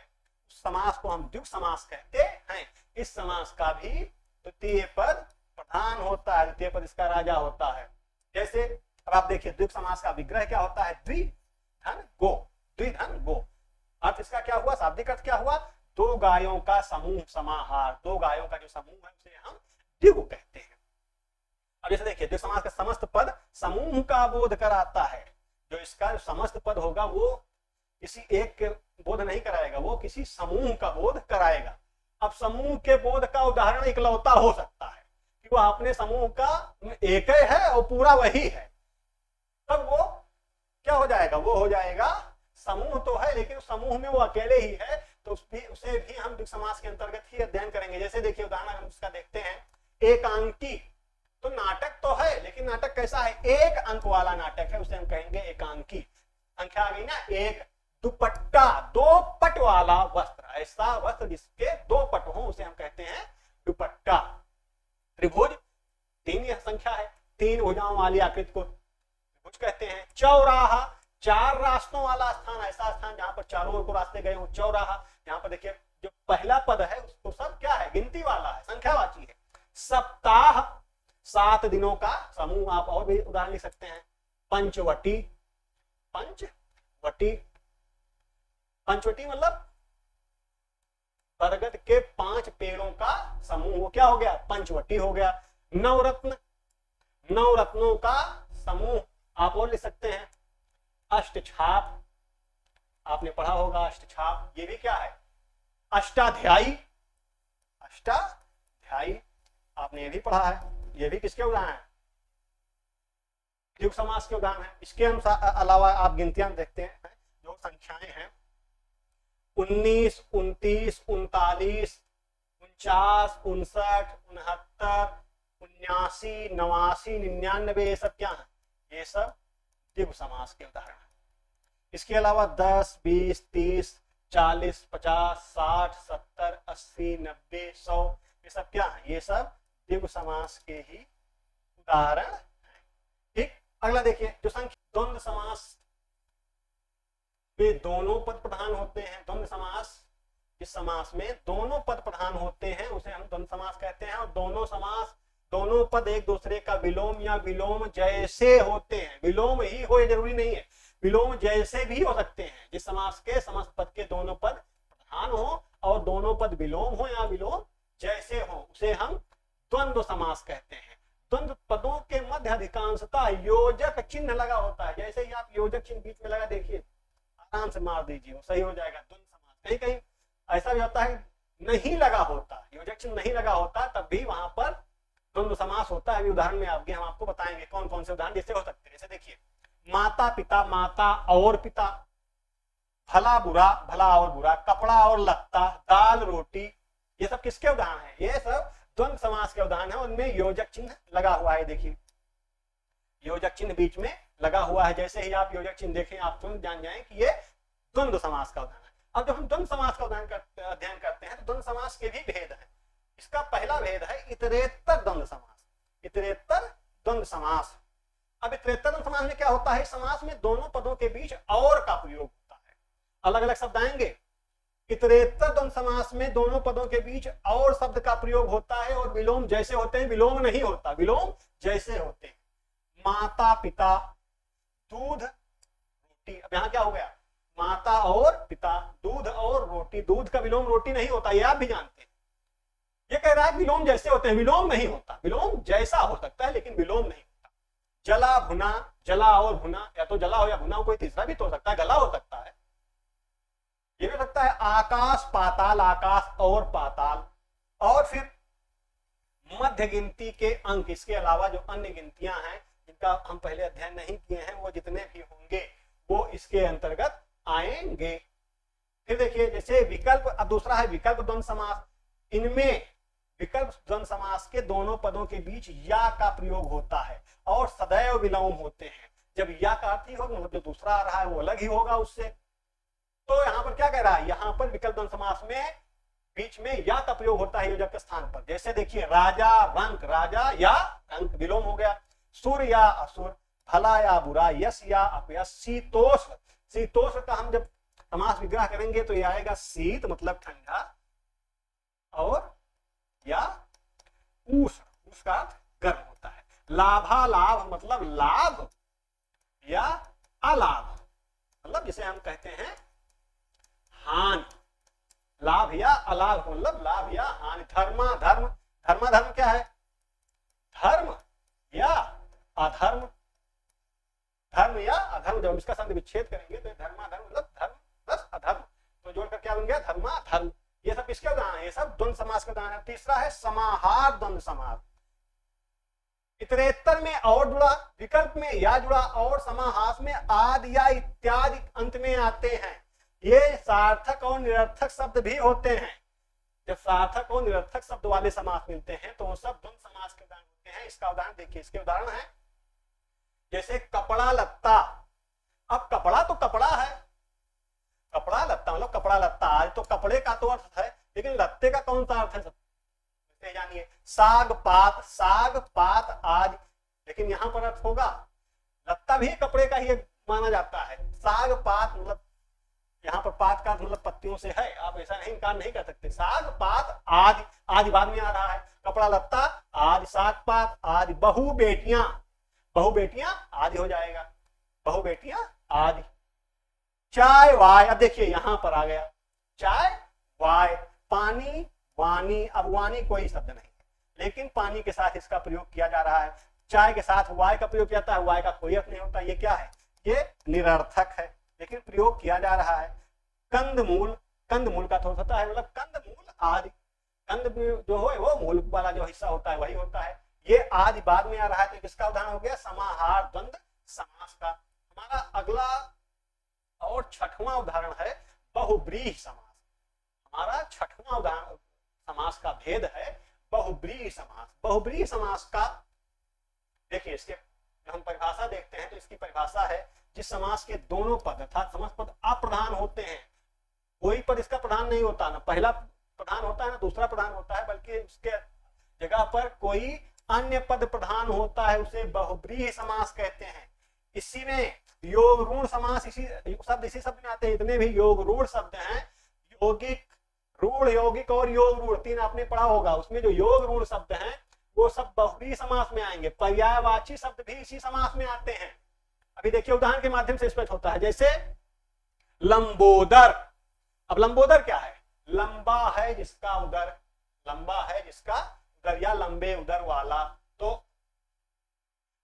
उस समास को हम द्विग समास कहते हैं। इस समास का भी द्वितीय पद प्रधान होता है, द्वितीय पद इसका राजा होता है। जैसे अब आप देखिए द्विग समास का विग्रह क्या होता है, द्विधन गो, द्विधन गो। अर्थ इसका क्या हुआ, शाब्दिक अर्थ क्या हुआ, दो गायों का समूह समाहार, दो गायों का जो समूह है उसे हम द्विगु कहते हैं। अब जैसे देखिए द्विग समास का समस्त पद समूह का बोध कराता है, जो इसका समस्त पद होगा वो किसी एक के बोध नहीं कराएगा, वो किसी समूह का बोध कराएगा। अब समूह के बोध का उदाहरण इकलौता हो सकता है कि वो अपने समूह का एक ही है और पूरा वही है, तब वो क्या हो जाएगा, वो हो जाएगा समूह तो है लेकिन समूह में वो अकेले ही है, तो उसे भी हम द्विग समास के अंतर्गत ही अध्ययन करेंगे। जैसे देखिए उदाहरण हम इसका देखते हैं, एकांकी, तो नाटक तो है लेकिन नाटक कैसा है, एक अंक वाला नाटक है, उसे हम कहेंगे एकांकी। संख्या आ गई ना, एक। दुपट्टा, दो पट वाला वस्त्र, ऐसा वस्त्र जिसके दो पट हो उसे हम कहते हैं दुपट्टा। त्रिभुज, तीन यह संख्या है, तीन भुजाओं वाली आकृति को त्रिभुज कहते हैं। चौराहा, चार रास्तों वाला स्थान, ऐसा स्थान जहां पर चारों ओर को रास्ते गए हो, चौराहा। यहाँ पर देखिए जो पहला पद है उसको सब क्या है, गिनती वाला है, संख्यावाची है। सप्ताह, 7 दिनों का समूह। आप और भी उदाहरण लिख सकते हैं, पंचवटी, पंचवटी, पंचवटी मतलब बरगद के 5 पेड़ों का समूह, वो क्या हो गया, पंचवटी हो गया। नवरत्न, नवरत्नों का समूह आप और लिख सकते हैं। अष्टछाप, आपने पढ़ा होगा अष्टछाप, ये भी क्या है, अष्टाध्यायी, अष्टाध्यायी आपने ये भी पढ़ा है, ये भी किसके उदाहरण है, द्विग समास के उदाहरण है। इसके अलावा आप गिनतियां देखते हैं जो संख्याएं हैं, 19, 29, 39, 49, 59, 69, 79, 89, 99, ये सब क्या है, ये सब द्विग समास के उदाहरण हैं। इसके अलावा 10, 20, 30, 40, 50, 60, 70, 80, 90, 100, ये सब क्या है, ये सब द्विग समास के ही उदाहरण हैं। ठीक, अगला देखिए जो संख्या, द्वंद्व समास पे दोनों पद प्रधान होते हैं। द्वंद्व समास, इस समास में दोनों पद प्रधान होते हैं उसे हम द्वंद्व समास कहते हैं। और दोनों समास, दोनों पद एक दूसरे का विलोम या विलोम जैसे होते हैं, विलोम ही हो ये जरूरी नहीं है, विलोम जैसे भी हो सकते हैं। जिस समास के समस्त पद के दोनों पद प्रधान हो और दोनों पद विलोम हो या विलोम जैसे हो उसे हम द्वंद्व समास कहते हैं। द्वंद्व पदों के मध्य अधिकांशतः योजक चिन्ह लगा होता है। जैसे ही आप योजक चिन्ह बीच में लगा देखिए, आराम से मार दीजिए, वो सही हो जाएगा द्वंद्व समास। कहीं कहीं ऐसा भी होता है नहीं लगा होता, योजक चिन्ह नहीं लगा होता, तब भी वहां पर द्वंद्व समास होता है। उदाहरण में आगे हम आपको बताएंगे कौन कौन से उदाहरण जैसे हो सकते हैं। जैसे देखिए माता पिता, माता और पिता, भला बुरा, भला और बुरा, कपड़ा और लत्ता, दाल रोटी, ये सब किसके उदाहरण हैं, ये सब द्वंद्व समास के उदाहरण है। उनमें योजक चिन्ह लगा हुआ है, देखिए योजक चिन्ह बीच में लगा हुआ है। जैसे ही आप योजक चिन्ह देखें आप तुरंत जान जाएं कि ये द्वंद्व समास का उदाहरण है। अब जब हम द्वंद्व समास का अध्ययन करते हैं तो द्वंद्व समास के भी भेद हैं। इसका पहला भेद है इतरेत्तर द्वंद्व समास, इतरेत्तर द्वंद्व समास। अब इतरेत्तर द्वंद्व समास में क्या होता है, समास में दोनों पदों के बीच और का प्रयोग होता है। अलग अलग शब्द आएंगे। इतरेत्तर द्वंद्व समास में दोनों पदों के बीच और शब्द का प्रयोग होता है और विलोम जैसे होते हैं, विलोम नहीं होता, विलोम जैसे होते हैं। माता पिता, दूध रोटी। अब यहाँ क्या हो गया, माता और पिता, दूध और रोटी। दूध का विलोम रोटी नहीं होता, ये आप भी जानते हैं। ये कह रहा है विलोम जैसे होते हैं, विलोम नहीं होता, विलोम जैसा हो सकता है लेकिन विलोम नहीं होता। जला भुना, जला और भुना, या तो जला हो या भुना हो, कोई तीसरा भी तो हो सकता है, गला हो सकता है, ये भी हो सकता है। आकाश पाताल, आकाश और पाताल। और फिर मध्य गिनती के अंक, इसके अलावा जो अन्य गिनतियां हैं जिनका हम पहले अध्ययन नहीं किए हैं, वो जितने भी होंगे वो इसके अंतर्गत आएंगे। फिर देखिए जैसे विकल्प, अब दूसरा है विकल्प द्वंद्व समास। इनमें विकल्प द्वंद्व समास के दोनों पदों के बीच या का प्रयोग होता है और सदैव विलोम होते हैं। जब या का अर्थ ही होगा, जो दूसरा आ रहा है वो अलग ही होगा उससे। तो यहाँ पर क्या कह रहा है, यहाँ पर विकल्प द्वंद्व समास में बीच में या का प्रयोग होता है योजक के स्थान पर। जैसे देखिए राजा रंक, राजा या रंक विलोम हो गया। सुर या असुर, भला या बुरा, यश या अपयश। शीतोष्ण, शीतोष्ण का हम जब समास विग्रह करेंगे तो ये आएगा शीत मतलब ठंडा, और या उष्ण, उसका लाभालाभ मतलब लाभ या अलाभ, मतलब जिसे हम कहते हैं हानि। लाभ या अलाभ मतलब लाभ या हानि। धर्माधर्म, धर्माधर्म क्या है? धर्म या अधर्म, धर्म या अधर्म। जब हम इसका संधि विच्छेद करेंगे तो धर्माधर्म मतलब धर्म प्लस अधर्म, तो जोड़कर क्या बन गया? धर्माधर्म। ये सब किसके उदाहरण है? ये सब द्वंद्व समास के उदाहरण है। तीसरा है समाहार द्वंद्व समास। इतरेतर में और जुड़ा, विकल्प में या जुड़ा और समाहास में आदि या इत्यादि अंत में आते हैं। ये सार्थक और निरर्थक शब्द भी होते हैं। जब सार्थक और निरर्थक शब्द वाले समास मिलते हैं तो वो सब द्वंद्व समास के उदाहरण होते हैं। इसका उदाहरण देखिए, इसके उदाहरण है जैसे कपड़ा लत्ता। अब कपड़ा तो कपड़ा है, कपड़ा लत्ता मतलब कपड़ा लत्ता। आज तो कपड़े का तो अर्थ है, लेकिन लत्ते का कौन सा अर्थ है जानिए। साग पात, साग पात आदि, लेकिन यहां पर अर्थ होगा लत्ता भी कपड़े का ही माना जाता है। साग पात मतलब यहाँ पर पात का मतलब पत्तियों से है, आप ऐसा नहीं इनकार नहीं कर सकते। साग पात आदि, आदि बाद में आ रहा है। कपड़ा लत्ता आदि, साग पात आदि। बहु बेटियां, बहु बेटियां आदि हो जाएगा, बहु बेटियां आदि। चाय वाय, अब देखिए यहां पर आ गया चाय वाय। पानी वानी, अब वानी कोई शब्द नहीं है, लेकिन पानी के साथ इसका प्रयोग किया जा रहा है। चाय के साथ वाय का प्रयोग किया जाता है, वाय का कोई अर्थ नहीं होता। ये क्या है? ये निरर्थक है, लेकिन प्रयोग किया जा रहा है। कंदमूल, कंदमूल का थोड़ा होता है मतलब कंदमूल आदि। कंद जो है वो मूल वाला जो हिस्सा होता है वही होता है। ये आदि बाद में आ रहा है, तो किसका उदाहरण हो गया? समाहार द्वंद्व समास का। हमारा अगला और छठवां उदाहरण है बहुब्रीहि समास। हमारा छठवां उदाहरण समास का भेद है बहुब्रीहि समास। बहुब्रीहि समास का देखिए, इसके हम परिभाषा देखते हैं तो इसकी परिभाषा है जिस समास के दोनों पद अर्थात समास पद अप्रधान होते हैं। कोई पद इसका प्रधान नहीं होता, ना पहला प्रधान होता है ना दूसरा प्रधान होता है, बल्कि उसके जगह पर कोई अन्य पद प्रधान होता है, उसे बहुब्रीहि समास कहते हैं। इसी में योग ऋण समास इसी शब्द में आते हैं। इतने भी योग ऋण शब्द हैं, यौगिक, रूढ़, यौगिक और योग रूढ़, तीन आपने पढ़ा होगा। उसमें जो योग रूढ़ शब्द हैं वो सब बहुब्रीहि समास में आएंगे। पर्यायवाची शब्द भी इसी समास में आते हैं। अभी देखिए उदाहरण के माध्यम से स्पष्ट होता है, जैसे लंबोदर। अब लंबोदर क्या है? लंबा है जिसका उदर, लंबा है जिसका उदर या लंबे उदर वाला। तो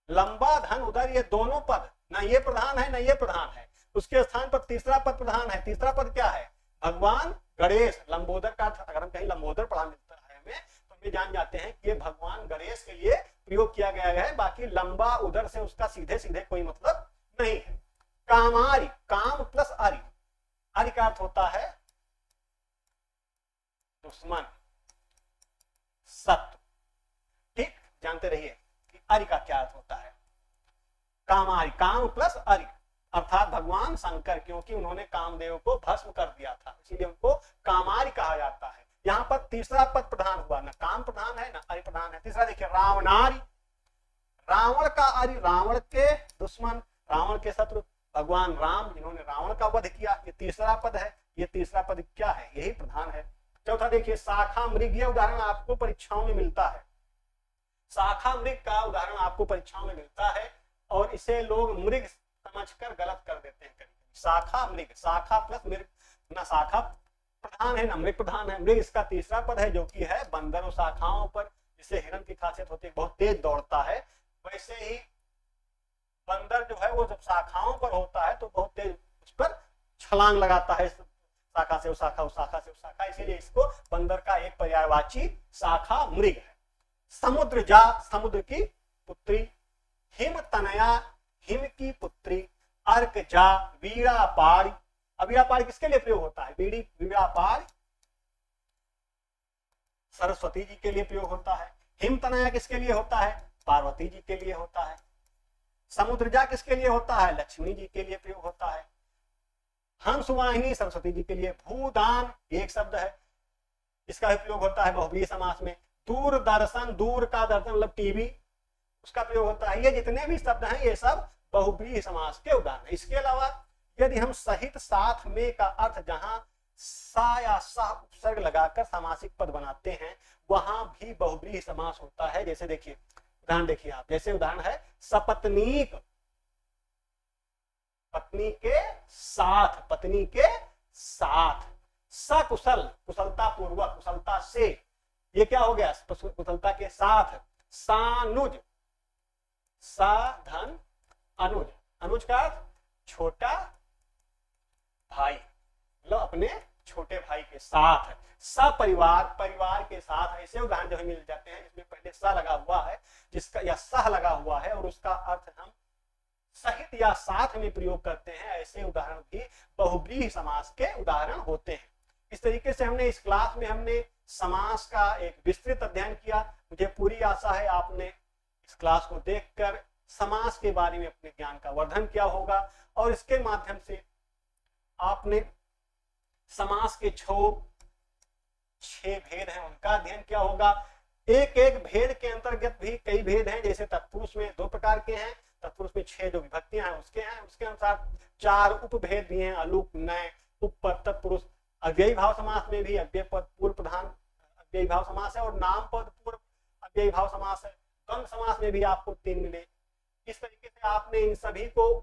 लंबा धन उदर ये दोनों पद, ना ये प्रधान है ना ये प्रधान है। उसके स्थान पर तीसरा पद प्रधान है। तीसरा पद क्या है? भगवान गणेश। लंबोदर का अगर हम कहीं लंबोदर पढ़ा मिलता है हमें तो हम जान जाते हैं कि ये भगवान गणेश के लिए प्रयोग किया गया है। बाकी लंबा उदर से उसका सीधे सीधे कोई मतलब नहीं है। कामारि, काम प्लस आरि, आरि का अर्थ होता है दुश्मन, शत्रु। ठीक, जानते रहिए कि आरि का क्या अर्थ होता है। कामारि, काम प्लस आरि अर्थात भगवान शंकर, क्योंकि उन्होंने कामदेव को भस्म कर दिया था इसीलिए उनको कामारि कहा जाता है। यहाँ पर तीसरा पद प्रधान हुआ, ना काम प्रधान है ना आरि प्रधान है। तीसरा देखिए रावणारि, रावण का आरि, रावण के दुश्मन, रावण के शत्रु भगवान राम जिन्होंने रावण का वध किया, ये तीसरा पद है। ये तीसरा पद क्या है? यही प्रधान है। चौथा देखिए शाखा मृग, ये उदाहरण आपको परीक्षाओं में मिलता है। शाखा मृग का उदाहरण आपको परीक्षाओं में मिलता है और इसे लोग मृग समझकर गलत कर देते हैं। शाखा मृग, शाखा प्लस मृग, ना शाखा प्रधान है ना मृग प्रधान है। मृग इसका तीसरा पद है जो कि है बंदर और शाखाओं पर, जिससे हिरण की खासियत होती है बहुत तेज दौड़ता है। वैसे ही बंदर जो है वो जब शाखाओं पर होता है तो बहुत तेज उस पर छलांग लगाता है, शाखा से उस शाखा, उस शाखा से उस शाखा, इसीलिए इसको बंदर का एक पर्यायवाची शाखा मृग है। समुद्र जा, समुद्र की पुत्री। हिम तनया, हिम की पुत्री। अर्क जा, वीणा पारी। अब वीणा पारी किसके लिए प्रयोग होता है? बीड़ी, वीणा पारी सरस्वती जी के लिए प्रयोग होता है। हिम तनया किसके लिए होता है? पार्वती जी के लिए होता है। समुद्र जा किसके लिए होता है? लक्ष्मी जी के लिए प्रयोग होता है। हंस वाहिनी सरस्वती जी के लिए। भूदान एक शब्द है, इसका प्रयोग होता है बहुब्रीहि समास में। दूरदर्शन, दूर का दर्शन मतलब टीवी, उसका प्रयोग होता है। ये जितने भी शब्द हैं ये सब बहुब्रीहि समास के उदाहरण है। इसके अलावा यदि हम सहित साथ में का अर्थ जहां सा या सा उपसर्ग लगाकर सामासिक पद बनाते हैं वहां भी बहुब्रीहि समास होता है। जैसे देखिए उदाहरण देखिए आप, जैसे उदाहरण है सपत्नीक, पत्नी के साथ, पत्नी के साथ। सकुशल, कुशलता पूर्वक, कुशलता से, ये क्या हो गया, कुशलता के साथ। सानुज, साधन अनुज, अनुज का अर्थ छोटा भाई, मतलब अपने छोटे भाई के साथ। सपरिवार, परिवार के साथ। ऐसे उदाहरण जो हमें मिल जाते हैं जिसमें पहले स लगा हुआ है, जिसका या सह लगा हुआ है और उसका अर्थ हम सहित या साथ में प्रयोग करते हैं, ऐसे उदाहरण भी बहुब्रीहि समास के उदाहरण होते हैं। इस तरीके से हमने इस क्लास में हमने समास का एक विस्तृत अध्ययन किया। मुझे पूरी आशा है आपने इस क्लास को देखकर समास के बारे में अपने ज्ञान का वर्धन किया होगा और इसके माध्यम से आपने समास के 6 भेद हैं उनका अध्ययन किया होगा। एक एक भेद के अंतर्गत भी कई भेद हैं, जैसे तत्पुरुष में 2 प्रकार के हैं, तत्पुरुष में 6 जो विभक्तियां हैं उसके हैं, उसके अनुसार 4 उपभेद भी हैं, अलूप, नय, उपपद, तत्पुरुष। अव्ययी भाव समास में भी अव्यय पद पूर्व प्रधान अव्ययी भाव समास है और नाम पद पूर्व अव्ययी भाव समास है। द्वंद्व समास में भी आपको 3 मिले। इस तरीके से आपने इन सभी को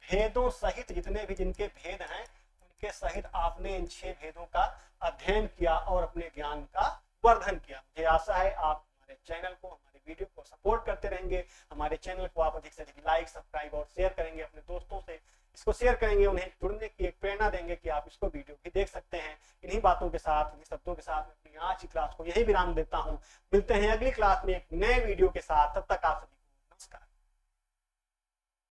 भेदों सहित, जितने भी जिनके भेद हैं उनके सहित आपने इन 6 भेदों का अध्ययन किया और अपने ज्ञान का वर्धन किया। मुझे आशा है आप हमारे चैनल को, हमारे वीडियो को सपोर्ट करते रहेंगे। हमारे चैनल को आप अधिक से अधिक लाइक, सब्सक्राइब और शेयर करेंगे, अपने दोस्तों से इसको शेयर करेंगे, उन्हें जुड़ने की एक प्रेरणा देंगे कि आप इसको वीडियो भी देख सकते हैं। इन्हीं बातों के साथ, इन्हीं शब्दों के साथ मैं अपनी आज की क्लास को यही विराम देता हूँ। मिलते हैं अगली क्लास में एक नए वीडियो के साथ, तब तक आप